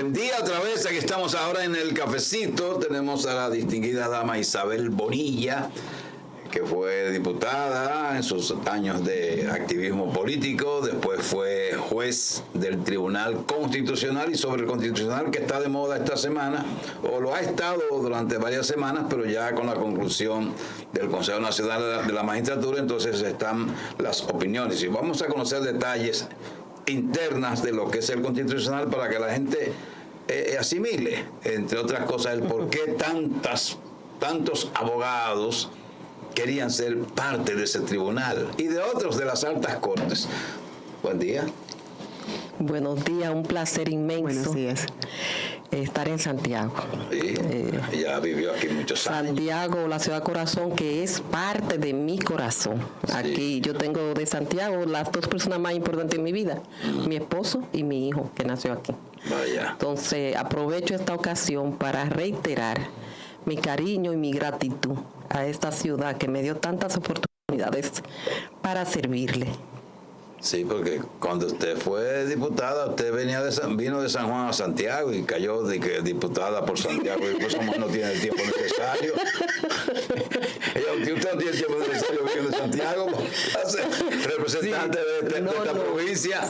Buen día otra vez, aquí estamos ahora en el cafecito. Tenemos a la distinguida dama Isabel Bonilla, que fue diputada en sus años de activismo político, después fue juez del Tribunal Constitucional y sobre el Constitucional, que está de moda esta semana, o lo ha estado durante varias semanas, pero ya con la conclusión del Consejo Nacional de la Magistratura, entonces están las opiniones. Y vamos a conocer detalles internas de lo que es el Constitucional para que la gente asimile, entre otras cosas, el por qué tantos abogados querían ser parte de ese tribunal y de otros de las altas cortes. Buen día. Buenos días, un placer inmenso. Buenos días. Estar en Santiago. Sí, ella vivió aquí muchos años. Santiago, la ciudad corazón, que es parte de mi corazón. Sí. Aquí yo tengo de Santiago las dos personas más importantes en mi vida, mi esposo y mi hijo, que nació aquí. Vaya. Entonces, aprovecho esta ocasión para reiterar mi cariño y mi gratitud a esta ciudad que me dio tantas oportunidades para servirle. Sí, porque cuando usted fue diputada, usted vino de San Juan a Santiago y cayó de que diputada por Santiago, y pues como no tiene el tiempo necesario. Usted no tiene el tiempo necesario viniendo de Santiago para ser representante de esta provincia.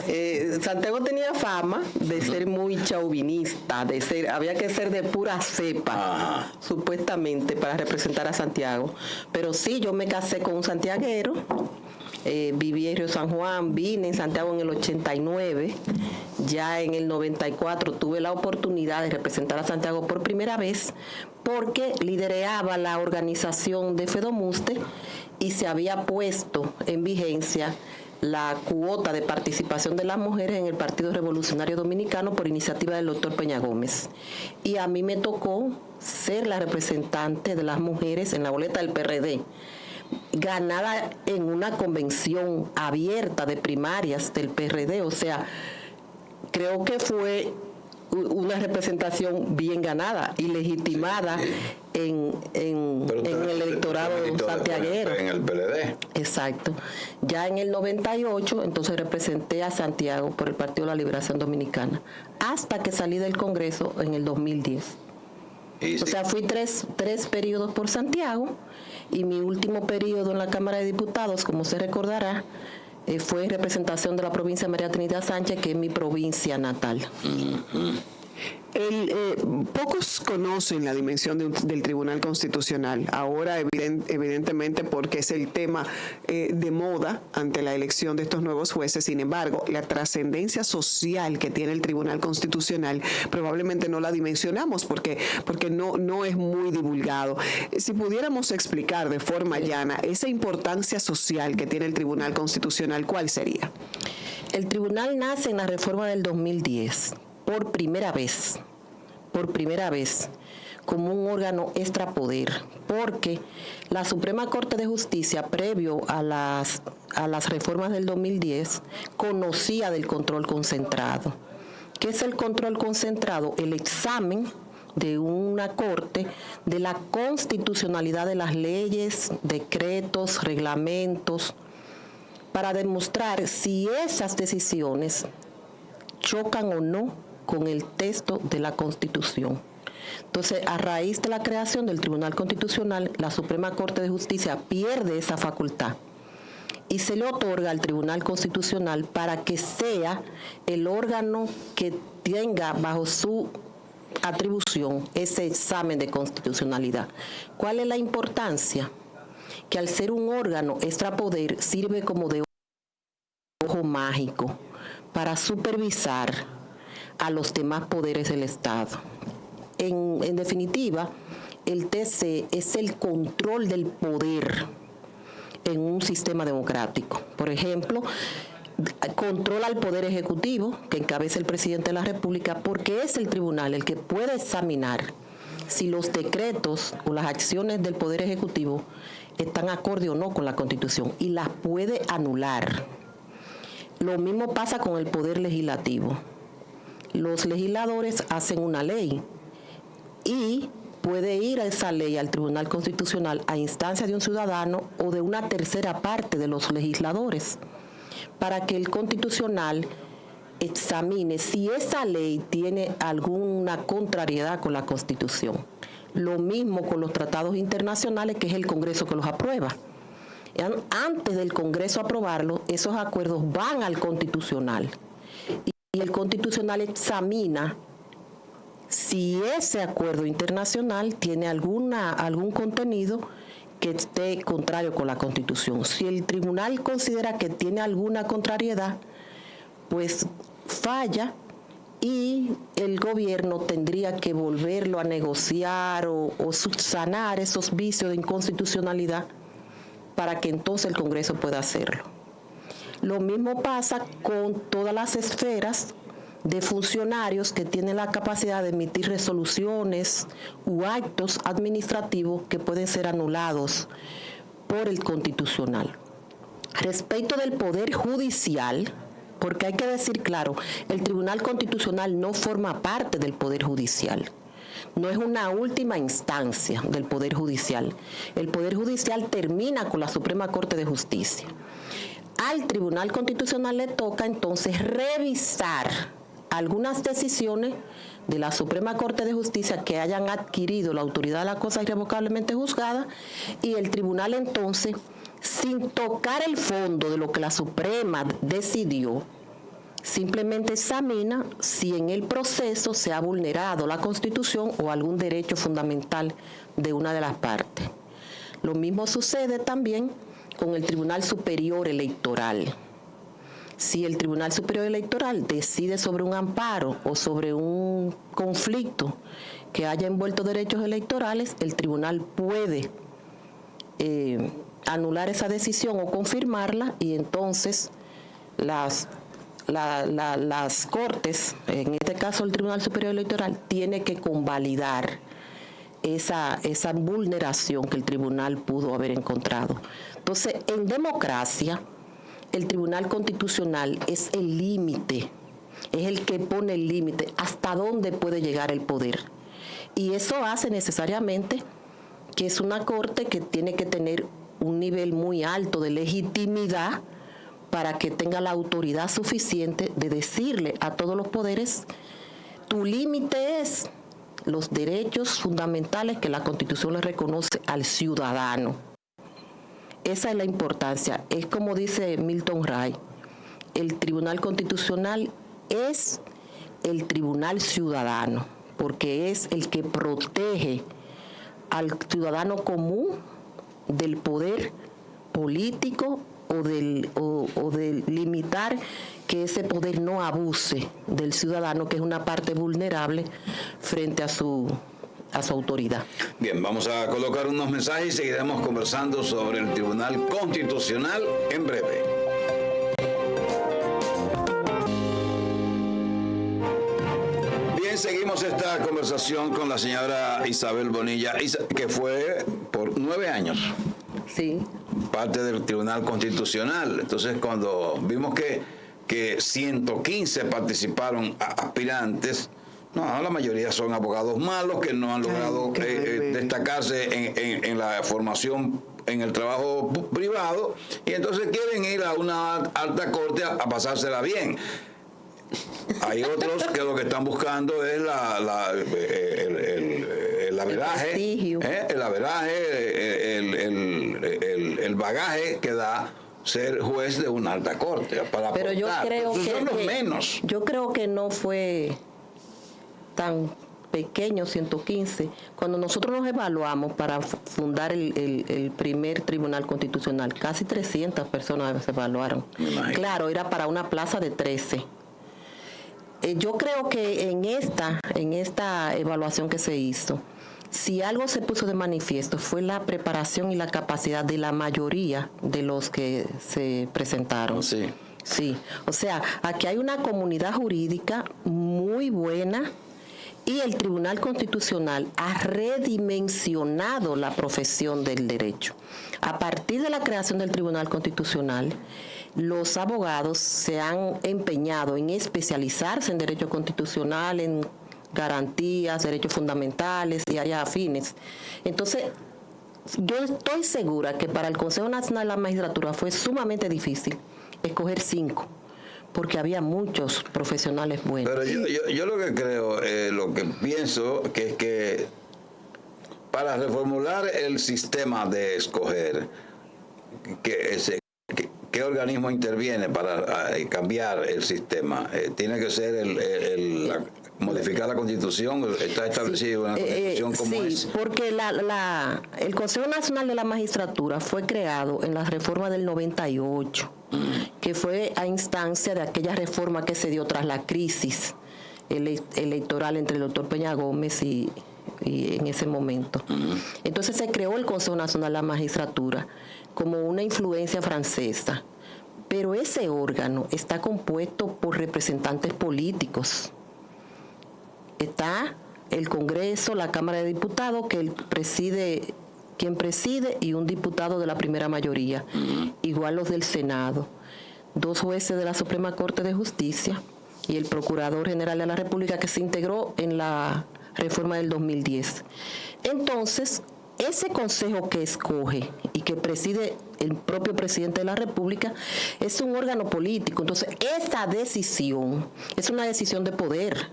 Santiago tenía fama de ser muy chauvinista, había que ser de pura cepa, supuestamente, para representar a Santiago. Pero sí, yo me casé con un santiaguero. Viví en Río San Juan, vine en Santiago en el 89, ya en el 94 tuve la oportunidad de representar a Santiago por primera vez porque lidereaba la organización de FEDOMUSTE y se había puesto en vigencia la cuota de participación de las mujeres en el Partido Revolucionario Dominicano por iniciativa del doctor Peña Gómez. Y a mí me tocó ser la representante de las mujeres en la boleta del PRD, ganada en una convención abierta de primarias del PRD, o sea, creo que fue una representación bien ganada y legitimada en el electorado santiaguero. En el PLD. Exacto. Ya en el 98, entonces representé a Santiago por el Partido de la Liberación Dominicana, hasta que salí del Congreso en el 2010. O sea, fui tres periodos por Santiago y mi último periodo en la Cámara de Diputados, como se recordará, fue en representación de la provincia de María Trinidad Sánchez, que es mi provincia natal. Pocos conocen la dimensión del Tribunal Constitucional, ahora evidentemente porque es el tema de moda ante la elección de estos nuevos jueces. Sin embargo, la trascendencia social que tiene el Tribunal Constitucional probablemente no la dimensionamos porque no es muy divulgado. Si pudiéramos explicar de forma llana esa importancia social que tiene el Tribunal Constitucional, ¿cuál sería? El tribunal nace en la reforma del 2010. Por primera vez, como un órgano extrapoder, porque la Suprema Corte de Justicia, previo a las reformas del 2010, conocía del control concentrado. ¿Qué es el control concentrado? El examen de una corte de la constitucionalidad de las leyes, decretos, reglamentos, para demostrar si esas decisiones chocan o no con el texto de la Constitución. Entonces, a raíz de la creación del Tribunal Constitucional, la Suprema Corte de Justicia pierde esa facultad y se le otorga al Tribunal Constitucional para que sea el órgano que tenga bajo su atribución ese examen de constitucionalidad. ¿Cuál es la importancia? Que al ser un órgano extrapoder sirve como de ojo mágico para supervisar a los demás poderes del Estado. En definitiva, el TC es el control del poder en un sistema democrático. Por ejemplo, controla al Poder Ejecutivo, que encabeza el presidente de la República, porque es el tribunal el que puede examinar si los decretos o las acciones del Poder Ejecutivo están acorde o no con la Constitución y las puede anular. Lo mismo pasa con el Poder Legislativo. Los legisladores hacen una ley y puede ir a esa ley al Tribunal Constitucional a instancia de un ciudadano o de una tercera parte de los legisladores para que el Constitucional examine si esa ley tiene alguna contrariedad con la Constitución. Lo mismo con los tratados internacionales, que es el Congreso que los aprueba. Antes del Congreso aprobarlo, esos acuerdos van al Constitucional. Y el Constitucional examina si ese acuerdo internacional tiene algún contenido que esté contrario con la Constitución. Si el tribunal considera que tiene alguna contrariedad, pues falla y el gobierno tendría que volverlo a negociar o subsanar esos vicios de inconstitucionalidad para que entonces el Congreso pueda hacerlo. Lo mismo pasa con todas las esferas de funcionarios que tienen la capacidad de emitir resoluciones u actos administrativos que pueden ser anulados por el Constitucional. Respecto del Poder Judicial, porque hay que decir claro, el Tribunal Constitucional no forma parte del Poder Judicial. No es una última instancia del Poder Judicial. El Poder Judicial termina con la Suprema Corte de Justicia. Al Tribunal Constitucional le toca entonces revisar algunas decisiones de la Suprema Corte de Justicia que hayan adquirido la autoridad de la cosa irrevocablemente juzgada, y el tribunal entonces, sin tocar el fondo de lo que la Suprema decidió, simplemente examina si en el proceso se ha vulnerado la Constitución o algún derecho fundamental de una de las partes. Lo mismo sucede también con el Tribunal Superior Electoral. Si el Tribunal Superior Electoral decide sobre un amparo o sobre un conflicto que haya envuelto derechos electorales, el tribunal puede anular esa decisión o confirmarla, y entonces las Cortes, en este caso el Tribunal Superior Electoral, tiene que convalidar esa vulneración que el tribunal pudo haber encontrado. Entonces, en democracia, el Tribunal Constitucional es el límite, es el que pone el límite hasta dónde puede llegar el poder. Y eso hace necesariamente que es una corte que tiene que tener un nivel muy alto de legitimidad para que tenga la autoridad suficiente de decirle a todos los poderes: tu límite es los derechos fundamentales que la Constitución le reconoce al ciudadano. Esa es la importancia. Es como dice Milton Ray, el Tribunal Constitucional es el tribunal ciudadano, porque es el que protege al ciudadano común del poder político o de limitar que ese poder no abuse del ciudadano, que es una parte vulnerable frente a su autoridad. Bien, vamos a colocar unos mensajes y seguiremos conversando sobre el Tribunal Constitucional en breve. Bien, seguimos esta conversación con la señora Isabel Bonilla, que fue por 9 años. Sí. Parte del Tribunal Constitucional. Entonces, cuando vimos que 115 participaron aspirantes, no, la mayoría son abogados malos que no han logrado destacarse en la formación en el trabajo privado, y entonces quieren ir a una alta corte a pasársela bien. Hay otros que lo que están buscando es el averaje, el bagaje que da ser juez de una alta corte para Pero aportar. Son los menos. Yo creo que no fue tan pequeño, 115. Cuando nosotros nos evaluamos para fundar el primer Tribunal Constitucional, casi 300 personas se evaluaron. Claro, era para una plaza de 13. Yo creo que en esta evaluación que se hizo, si algo se puso de manifiesto fue la preparación y la capacidad de la mayoría de los que se presentaron. Sí. Sí, o sea, aquí hay una comunidad jurídica muy buena, y el Tribunal Constitucional ha redimensionado la profesión del derecho. A partir de la creación del Tribunal Constitucional, los abogados se han empeñado en especializarse en derecho constitucional, en garantías, derechos fundamentales y áreas afines. Entonces, yo estoy segura que para el Consejo Nacional de la Magistratura fue sumamente difícil escoger 5, porque había muchos profesionales buenos. Pero yo lo que creo, lo que pienso, que es que para reformular el sistema de escoger, ¿qué organismo interviene para cambiar el sistema? ¿Tiene que ser modificar la Constitución? ¿Está establecido en la Constitución como es? Sí, porque el Consejo Nacional de la Magistratura fue creado en la reforma del 98, que fue a instancia de aquella reforma que se dio tras la crisis electoral entre el doctor Peña Gómez y en ese momento. Entonces se creó el Consejo Nacional de la Magistratura como una influencia francesa, pero ese órgano está compuesto por representantes políticos. Está el Congreso, la Cámara de Diputados, quien preside, y un diputado de la primera mayoría, igual los del Senado, 2 jueces de la Suprema Corte de Justicia y el Procurador General de la República, que se integró en la reforma del 2010. Entonces, ese consejo que escoge y que preside el propio presidente de la República es un órgano político. Entonces, esa decisión es una decisión de poder.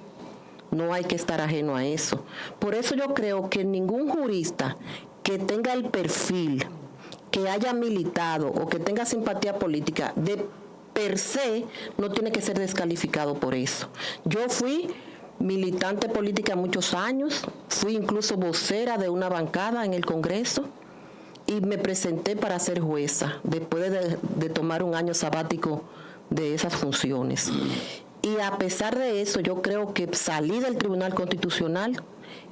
No hay que estar ajeno a eso. Por eso yo creo que ningún jurista que tenga el perfil, que haya militado o que tenga simpatía política, de per se, no tiene que ser descalificado por eso. Yo fui militante política muchos años, fui incluso vocera de una bancada en el Congreso y me presenté para ser jueza después de tomar un año sabático de esas funciones. Y a pesar de eso, yo creo que salí del Tribunal Constitucional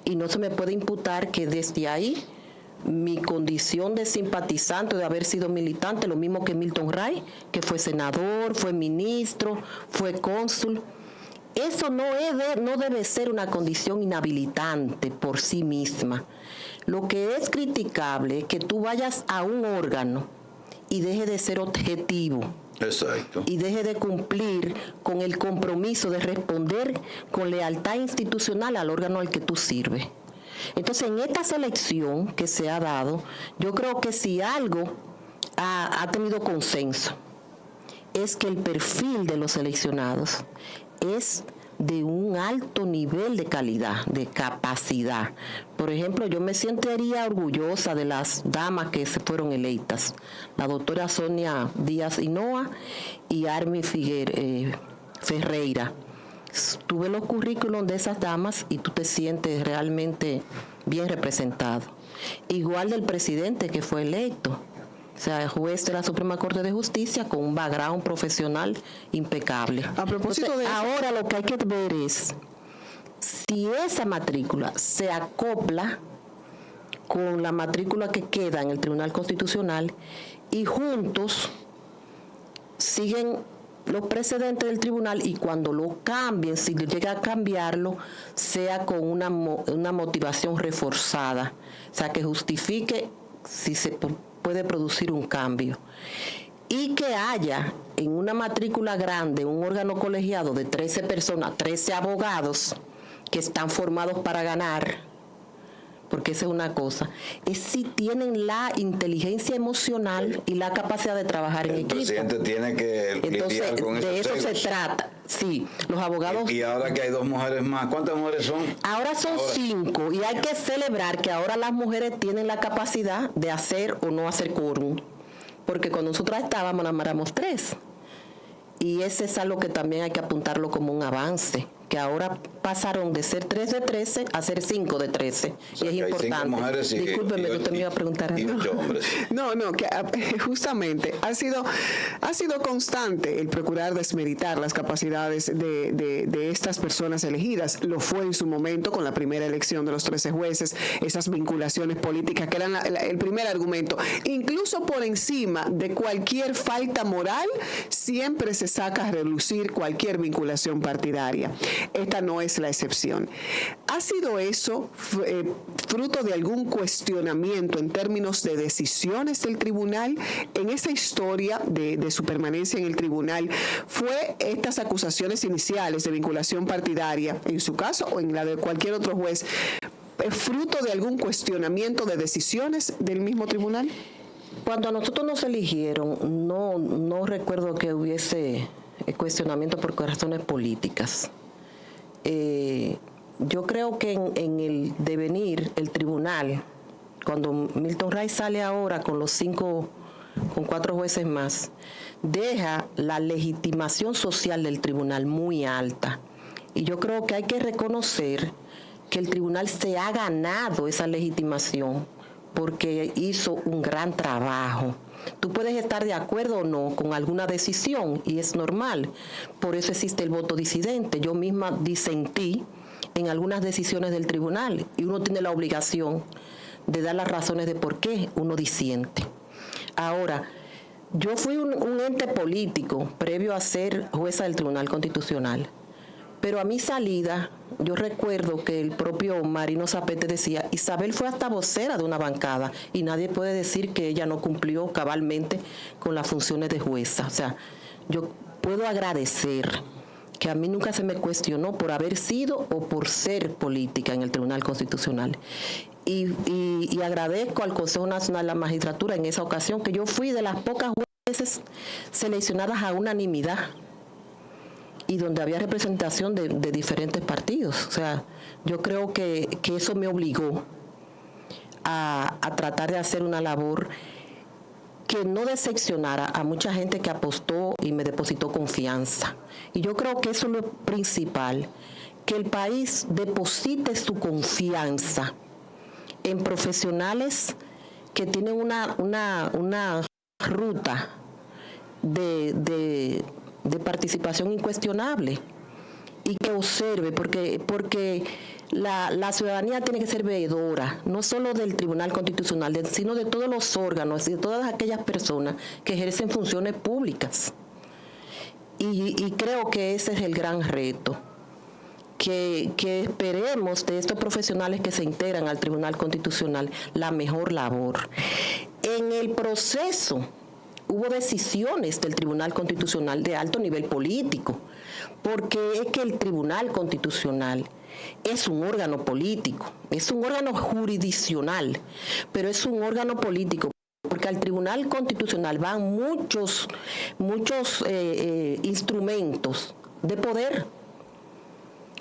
y no se me puede imputar que desde ahí mi condición de simpatizante, de haber sido militante, lo mismo que Milton Ray, que fue senador, fue ministro, fue cónsul. Eso no debe ser una condición inhabilitante por sí misma. Lo que es criticable es que tú vayas a un órgano y deje de ser objetivo. Exacto. Y deje de cumplir con el compromiso de responder con lealtad institucional al órgano al que tú sirves. Entonces, en esta selección que se ha dado, yo creo que si algo ha tenido consenso, es que el perfil de los seleccionados es de un alto nivel de calidad, de capacidad. Por ejemplo, yo me sentiría orgullosa de las damas que se fueron electas, la doctora Sonia Díaz Hinoa y Armi Ferreira. Tuve los currículums de esas damas y tú te sientes realmente bien representado. Igual del presidente que fue electo. O sea, juez de la Suprema Corte de Justicia con un background profesional impecable. A propósito de eso, ahora lo que hay que ver es si esa matrícula se acopla con la matrícula que queda en el Tribunal Constitucional y juntos siguen los precedentes del tribunal, y cuando lo cambien, si llega a cambiarlo, sea con una motivación reforzada, o sea, que justifique si se puede producir un cambio. Y que haya en una matrícula grande un órgano colegiado de 13 personas, 13 abogados que están formados para ganar, porque esa es una cosa, es si tienen la inteligencia emocional y la capacidad de trabajar en equipo. El presidente tiene que lidiar con de eso temas. se trata. Sí, los abogados. Y ahora que hay 2 mujeres más, ¿cuántas mujeres son? Ahora son 5, y hay que celebrar que ahora las mujeres tienen la capacidad de hacer o no hacer quórum, porque cuando nosotras estábamos, nada más éramos 3. Y ese es algo que también hay que apuntarlo como un avance, que ahora pasaron de ser 3 de 13 a ser 5 de 13. O sea, y es importante. Discúlpeme que usted me iba a preguntar algo. No, que justamente ha sido constante el procurar desmeritar las capacidades de estas personas elegidas. Lo fue en su momento con la primera elección de los 13 jueces, esas vinculaciones políticas que eran el primer argumento. Incluso por encima de cualquier falta moral, siempre se saca a relucir cualquier vinculación partidaria. Esta no es la excepción. ¿Ha sido eso fruto de algún cuestionamiento en términos de decisiones del tribunal? En esa historia de su permanencia en el tribunal, ¿fue estas acusaciones iniciales de vinculación partidaria, en su caso o en la de cualquier otro juez, fruto de algún cuestionamiento de decisiones del mismo tribunal? Cuando a nosotros nos eligieron, no recuerdo que hubiese cuestionamiento por razones políticas. Yo creo que en el devenir, el tribunal, cuando Milton Ray sale ahora con 4 jueces más, deja la legitimación social del tribunal muy alta. Y yo creo que hay que reconocer que el tribunal se ha ganado esa legitimación porque hizo un gran trabajo. Tú puedes estar de acuerdo o no con alguna decisión y es normal. Por eso existe el voto disidente. Yo misma disentí en algunas decisiones del tribunal y uno tiene la obligación de dar las razones de por qué uno disiente. Ahora, yo fui un ente político previo a ser jueza del Tribunal Constitucional, pero a mi salida, yo recuerdo que el propio Marino Zapete decía, Isabel fue hasta vocera de una bancada y nadie puede decir que ella no cumplió cabalmente con las funciones de jueza. O sea, yo puedo agradecer que a mí nunca se me cuestionó por haber sido o por ser política en el Tribunal Constitucional. Y agradezco al Consejo Nacional de la Magistratura en esa ocasión, que yo fui de las pocas jueces seleccionadas a unanimidad y donde había representación de diferentes partidos. O sea, yo creo que eso me obligó a tratar de hacer una labor que no decepcionara a mucha gente que apostó y me depositó confianza. Y yo creo que eso es lo principal, que el país deposite su confianza en profesionales que tienen una ruta de participación incuestionable y que observe, porque la ciudadanía tiene que ser veedora, no solo del Tribunal Constitucional, sino de todos los órganos y de todas aquellas personas que ejercen funciones públicas. Y creo que ese es el gran reto, que esperemos de estos profesionales que se integran al Tribunal Constitucional la mejor labor. En el proceso hubo decisiones del Tribunal Constitucional de alto nivel político, porque es que el Tribunal Constitucional es un órgano político, es un órgano jurisdiccional, pero es un órgano político, porque al Tribunal Constitucional van muchos instrumentos de poder.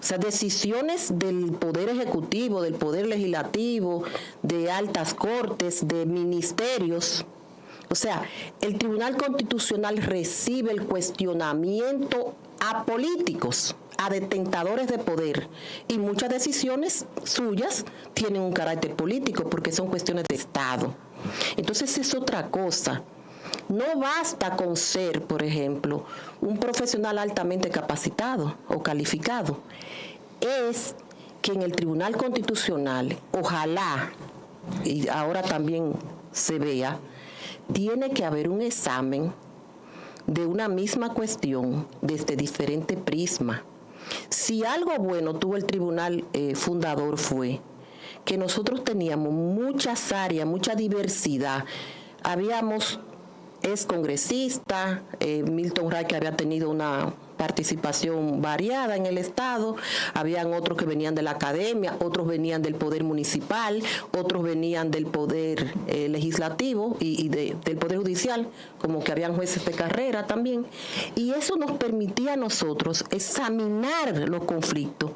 O sea, decisiones del Poder Ejecutivo, del Poder Legislativo, de altas cortes, de ministerios. O sea, el Tribunal Constitucional recibe el cuestionamiento a políticos, a detentadores de poder, y muchas decisiones suyas tienen un carácter político porque son cuestiones de Estado. Entonces es otra cosa. No basta con ser, por ejemplo, un profesional altamente capacitado o calificado. Es que en el Tribunal Constitucional, ojalá, y ahora también se vea, tiene que haber un examen de una misma cuestión desde diferente prisma. Si algo bueno tuvo el tribunal fundador fue que nosotros teníamos muchas áreas, mucha diversidad. Habíamos excongresistas, Milton Ray, que había tenido una participación variada en el Estado, habían otros que venían de la academia, otros venían del poder municipal, otros venían del poder legislativo y del poder judicial, como que habían jueces de carrera también, y eso nos permitía a nosotros examinar los conflictos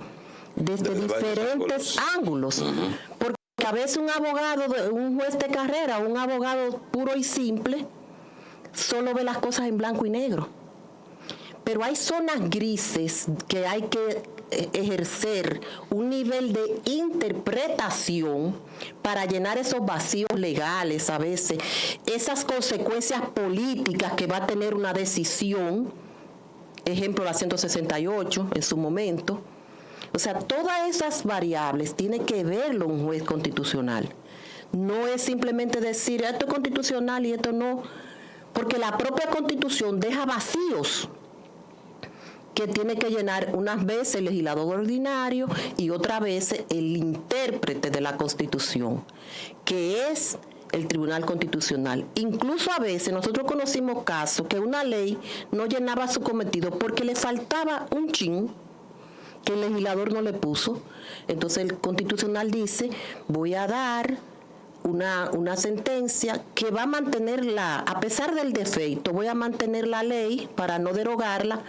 desde diferentes ángulos. Uh-huh. Porque a veces un juez de carrera, un abogado puro y simple, solo ve las cosas en blanco y negro. Pero hay zonas grises que hay que ejercer un nivel de interpretación para llenar esos vacíos legales a veces, esas consecuencias políticas que va a tener una decisión, ejemplo la 168 en su momento. O sea, todas esas variables tiene que verlo un juez constitucional. No es simplemente decir esto es constitucional y esto no, porque la propia Constitución deja vacíos que tiene que llenar unas veces el legislador ordinario y otras veces el intérprete de la Constitución, que es el Tribunal Constitucional. Incluso a veces nosotros conocimos casos que una ley no llenaba su cometido porque le faltaba un chin que el legislador no le puso. Entonces el Constitucional dice, voy a dar una sentencia que va a mantenerla, a pesar del defecto, voy a mantener la ley para no derogarla,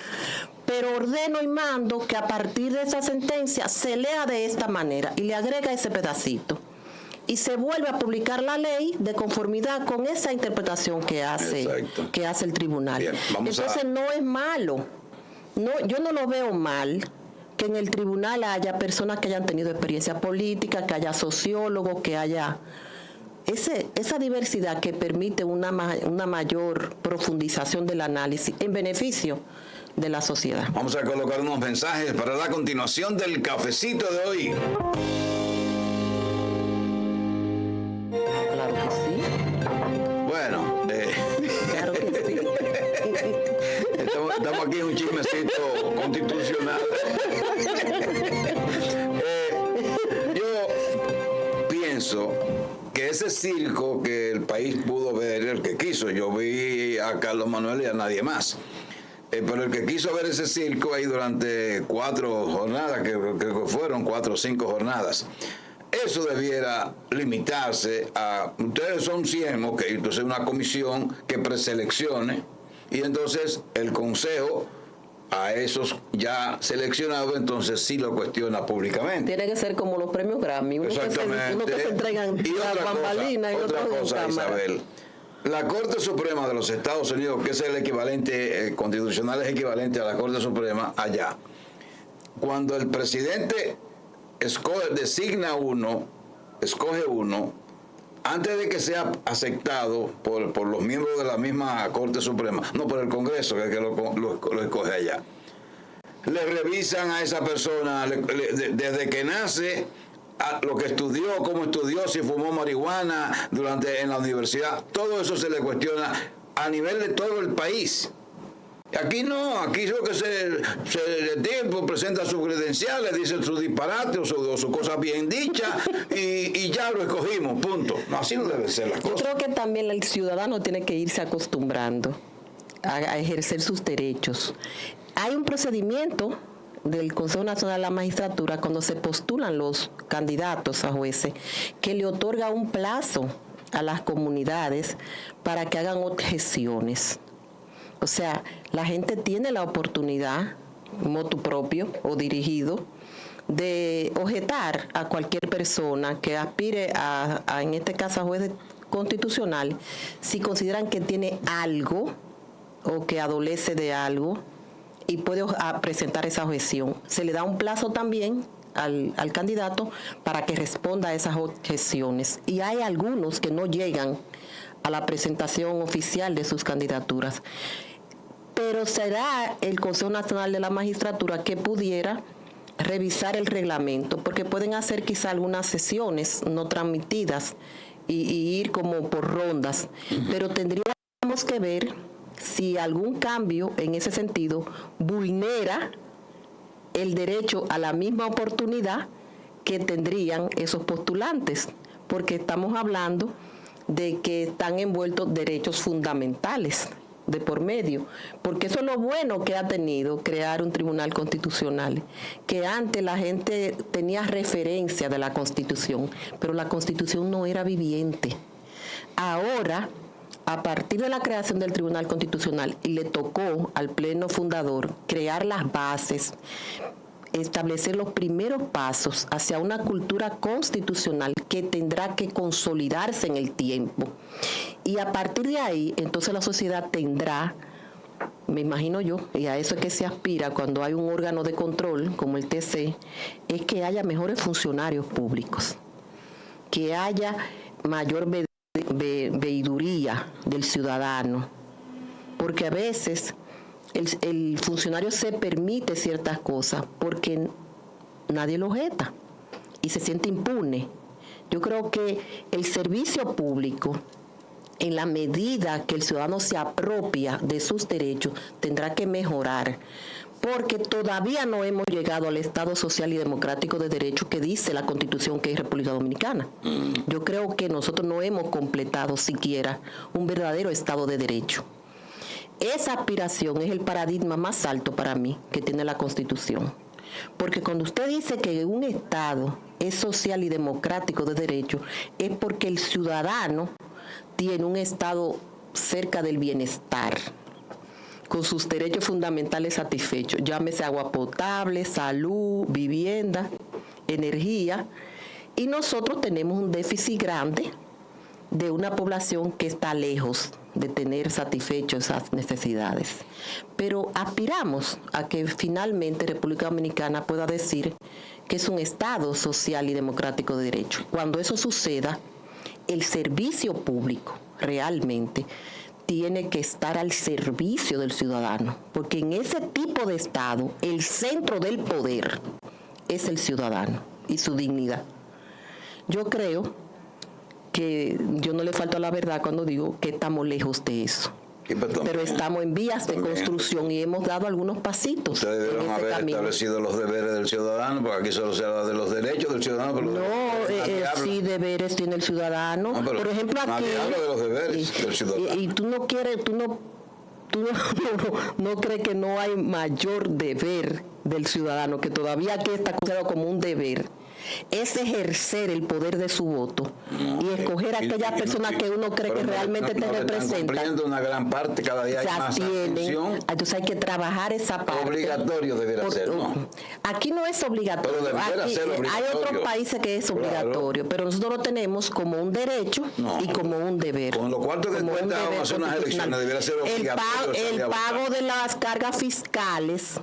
pero ordeno y mando que a partir de esa sentencia se lea de esta manera y le agrega ese pedacito. Y se vuelve a publicar la ley de conformidad con esa interpretación que hace el tribunal. Bien, entonces no es malo. No, yo no lo veo mal que en el tribunal haya personas que hayan tenido experiencia política, que haya sociólogos, que haya esa diversidad que permite una mayor profundización del análisis en beneficio de la sociedad. Vamos a colocar unos mensajes para la continuación del cafecito de hoy. Claro que sí. Bueno, Claro que sí. estamos aquí en un chismecito constitucional. Yo pienso que ese circo que el país pudo ver, el que quiso, yo vi a Carlos Manuel y a nadie más, pero el que quiso ver ese circo ahí durante 4 jornadas, que fueron 4 o 5 jornadas, eso debiera limitarse a, ustedes son 100, ok, entonces una comisión que preseleccione y entonces el consejo a esos ya seleccionados entonces sí lo cuestiona públicamente. Tiene que ser como los premios Grammy, uno que se entregan a bambalinas y otra otro cosa, en cámara. Isabel, la Corte Suprema de los Estados Unidos, que es el equivalente constitucional, es equivalente a la Corte Suprema allá, cuando el presidente escoge uno, antes de que sea aceptado por los miembros de la misma Corte Suprema, no por el Congreso, que es el que lo escoge allá, le revisan a esa persona desde que nace, a lo que estudió, cómo estudió, si fumó marihuana en la universidad, todo eso se le cuestiona a nivel de todo el país. Aquí no, aquí lo que el tiempo presenta sus credenciales, dice su disparate o su cosa bien dicha y ya lo escogimos, punto. No, así no deben ser las cosas. Yo creo que también el ciudadano tiene que irse acostumbrando a ejercer sus derechos. Hay un procedimiento del Consejo Nacional de la Magistratura cuando se postulan los candidatos a jueces que le otorga un plazo a las comunidades para que hagan objeciones. O sea, la gente tiene la oportunidad, motu propio o dirigido, de objetar a cualquier persona que aspire en este caso, a juez constitucional, si consideran que tiene algo o que adolece de algo y puede presentar esa objeción. Se le da un plazo también al candidato para que responda a esas objeciones. Y hay algunos que no llegan a la presentación oficial de sus candidaturas. Pero será el Consejo Nacional de la Magistratura que pudiera revisar el reglamento, porque pueden hacer quizá algunas sesiones no transmitidas y ir como por rondas, pero tendríamos que ver si algún cambio en ese sentido vulnera el derecho a la misma oportunidad que tendrían esos postulantes, porque estamos hablando de que están envueltos derechos fundamentales de por medio, porque eso es lo bueno que ha tenido crear un tribunal constitucional, que antes la gente tenía referencia de la Constitución, pero la Constitución no era viviente. Ahora, a partir de la creación del Tribunal Constitucional, y le tocó al Pleno Fundador crear las bases, establecer los primeros pasos hacia una cultura constitucional que tendrá que consolidarse en el tiempo. Y a partir de ahí, entonces la sociedad tendrá, me imagino yo, y a eso es que se aspira cuando hay un órgano de control como el TC, es que haya mejores funcionarios públicos, que haya mayor veeduría del ciudadano, porque a veces el funcionario se permite ciertas cosas porque nadie lo objeta y se siente impune. Yo creo que el servicio público, en la medida que el ciudadano se apropia de sus derechos, tendrá que mejorar, porque todavía no hemos llegado al Estado social y democrático de derecho que dice la Constitución que es República Dominicana. Yo creo que nosotros no hemos completado siquiera un verdadero Estado de derecho. Esa aspiración es el paradigma más alto para mí que tiene la Constitución. Porque cuando usted dice que un Estado es social y democrático de derecho, es porque el ciudadano tiene un Estado cerca del bienestar, con sus derechos fundamentales satisfechos, llámese agua potable, salud, vivienda, energía, y nosotros tenemos un déficit grande de una población que está lejos de tener satisfechos esas necesidades. Pero aspiramos a que finalmente República Dominicana pueda decir que es un Estado social y democrático de derecho. Cuando eso suceda, el servicio público realmente tiene que estar al servicio del ciudadano, porque en ese tipo de Estado, el centro del poder es el ciudadano y su dignidad. Yo creo que yo no le falto a la verdad cuando digo que estamos lejos de eso. Pero estamos en vías de construcción y hemos dado algunos pasitos. Ustedes debieron haber establecido los deberes del ciudadano, porque aquí solo se habla de los derechos del ciudadano. Pero sí, deberes tiene el ciudadano. No, por ejemplo, aquí nadie habla de los deberes del ciudadano. Y tú no quieres, tú no crees que no hay mayor deber del ciudadano, que todavía aquí está considerado como un deber, es ejercer el poder de su voto y escoger a aquellas personas que uno cree que realmente te representan. Cumpliendo una gran parte, cada día hay más atención. Entonces hay que trabajar esa parte. Obligatorio debería ser, ¿no? Aquí no es obligatorio. Pero debería ser obligatorio. Hay otros países que es obligatorio, pero nosotros lo tenemos como un derecho y como un deber. Con lo cuarto que cuenta vamos a hacer unas elecciones, debería ser obligatorio. El pago de las cargas fiscales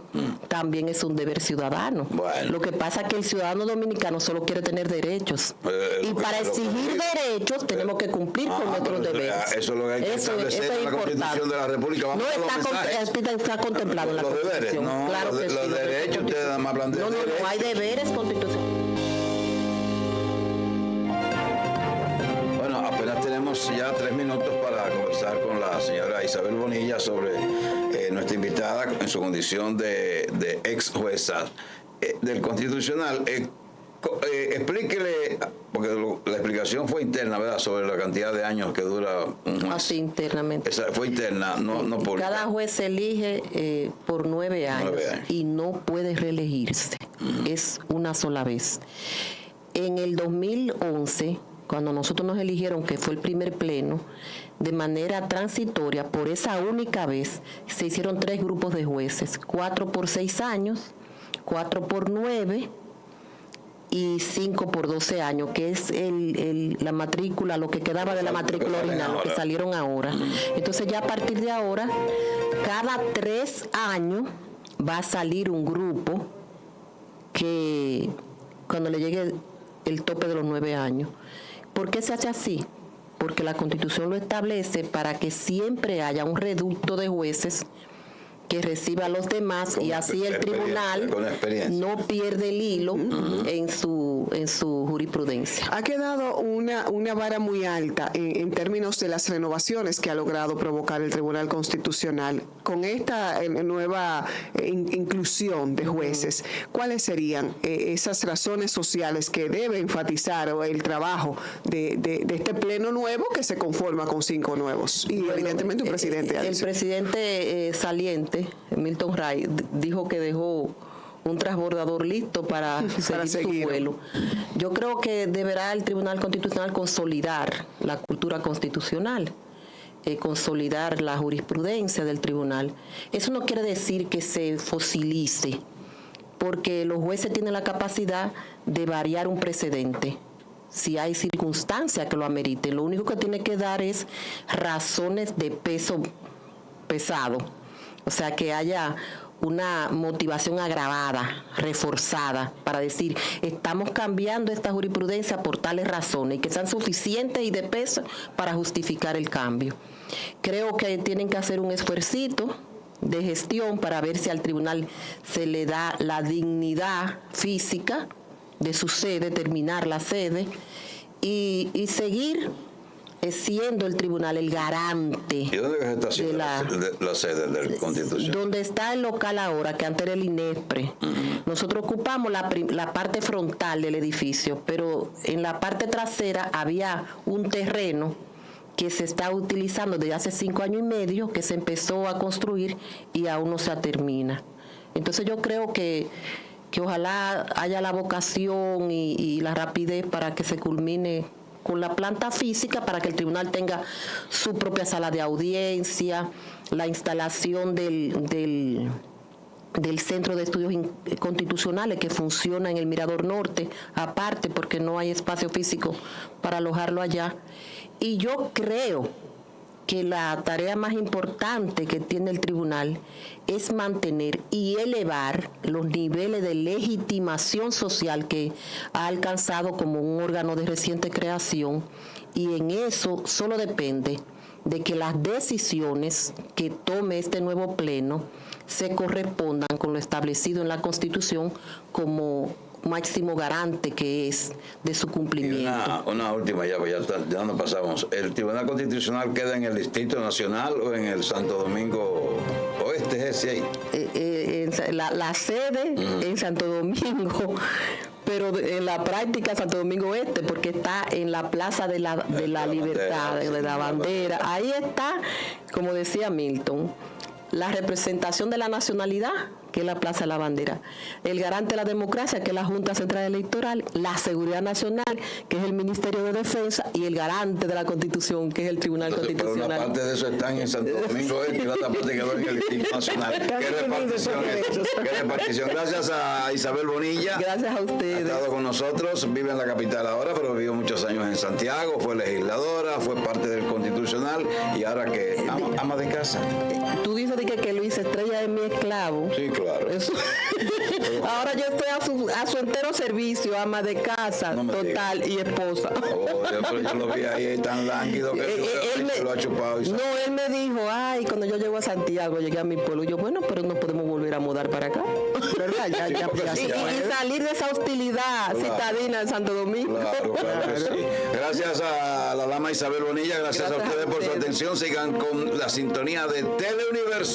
también es un deber ciudadano. Bueno. Lo que pasa es que el ciudadano dominicano solo quiere tener derechos. Y para exigir derechos tenemos que cumplir con nuestros deberes. Eso es lo que hay que establecer en la Constitución de la República. No está contemplado en la Constitución. No, claro que los derechos, ustedes nada más hablan de derechos. No, hay deberes constitucionales. Bueno, apenas tenemos ya 3 minutos para conversar con la señora Isabel Bonilla sobre nuestra invitada en su condición de ex jueza del Constitucional. Explíquele, porque la explicación fue interna, ¿verdad?, sobre la cantidad de años que dura un juez. Así internamente. Fue interna, no pública. Cada juez se elige por 9 años y no puede reelegirse. Es una sola vez. En el 2011, cuando nosotros nos eligieron, que fue el primer pleno, de manera transitoria, por esa única vez, se hicieron 3 grupos de jueces, 4 por 6 años, 4 por 9 y 5 por 12 años, que es la matrícula, lo que quedaba de la matrícula original, lo que salieron ahora. Entonces ya a partir de ahora, cada 3 años va a salir un grupo que cuando le llegue el tope de los 9 años. ¿Por qué se hace así? Porque la Constitución lo establece para que siempre haya un reducto de jueces que reciba a los demás y así el tribunal no pierde el hilo en su jurisprudencia. Ha quedado una vara muy alta en términos de las renovaciones que ha logrado provocar el Tribunal Constitucional. Con esta nueva inclusión de jueces, ¿cuáles serían esas razones sociales que debe enfatizar el trabajo de este pleno nuevo que se conforma con 5 nuevos? Y evidentemente un presidente. El presidente saliente, Milton Ray, dijo que dejó un transbordador listo para seguir su vuelo. Yo creo que deberá el Tribunal Constitucional consolidar la cultura constitucional, consolidar la jurisprudencia del tribunal. Eso no quiere decir que se fosilice, porque los jueces tienen la capacidad de variar un precedente si hay circunstancias que lo ameriten. Lo único que tiene que dar es razones de peso pesado, o sea, que haya una motivación agravada, reforzada, para decir, estamos cambiando esta jurisprudencia por tales razones, y que sean suficientes y de peso para justificar el cambio. Creo que tienen que hacer un esfuercito de gestión para ver si al tribunal se le da la dignidad física de su sede, terminar la sede, y seguir siendo el tribunal el garante. ¿Y dónde está haciendo la sede del Constitución? Donde está el local ahora, que antes era el INESPRE. Nosotros ocupamos la parte frontal del edificio, pero en la parte trasera había un terreno que se está utilizando desde hace 5 años y medio, que se empezó a construir y aún no se termina. Entonces yo creo que que ojalá haya la vocación y la rapidez para que se culmine con la planta física, para que el tribunal tenga su propia sala de audiencia, la instalación del Centro de Estudios Constitucionales que funciona en el Mirador Norte, aparte porque no hay espacio físico para alojarlo allá. Y yo creo que la tarea más importante que tiene el tribunal es mantener y elevar los niveles de legitimación social que ha alcanzado como un órgano de reciente creación, y en eso solo depende de que las decisiones que tome este nuevo pleno se correspondan con lo establecido en la Constitución como máximo garante que es de su cumplimiento. Y una última, ya no pasamos. ¿El Tribunal Constitucional queda en el Distrito Nacional o en el Santo Domingo Oeste? ¿Es ese ahí? La sede en Santo Domingo, pero en la práctica Santo Domingo Este, porque está en la Plaza de la Libertad, de la Bandera. Ahí está, como decía Milton, la representación de la nacionalidad, que es la Plaza de la Bandera, el garante de la democracia, que es la Junta Central Electoral, la seguridad nacional, que es el Ministerio de Defensa, y el garante de la Constitución, que es el Tribunal Constitucional. Pero una parte de eso está en Santo Domingo Este y la otra parte quedó en el Instituto Nacional. ¿Qué repartición es? ¿Qué repartición? Gracias a Isabel Bonilla. Gracias a ustedes. Ha estado con nosotros, vive en la capital ahora, pero vivió muchos años en Santiago, fue legisladora, fue parte del Constitucional y ahora que ama de casa. Tú dices que Luis Estrella es mi esclavo. Sí, claro. Eso. Ahora yo estoy a su entero servicio, ama de casa, No total, y esposa. Yo lo vi ahí tan lánguido que él lo ha chupado. No, él me dijo, ay, cuando yo llego a Santiago, llegué a mi pueblo, yo, bueno, pero no podemos volver a mudar para acá. ¿Verdad? Y salir de esa hostilidad citadina en Santo Domingo. Claro que sí. Gracias a la dama Isabel Bonilla, gracias a ustedes por su atención. Sigan con la sintonía de Teleuniverso.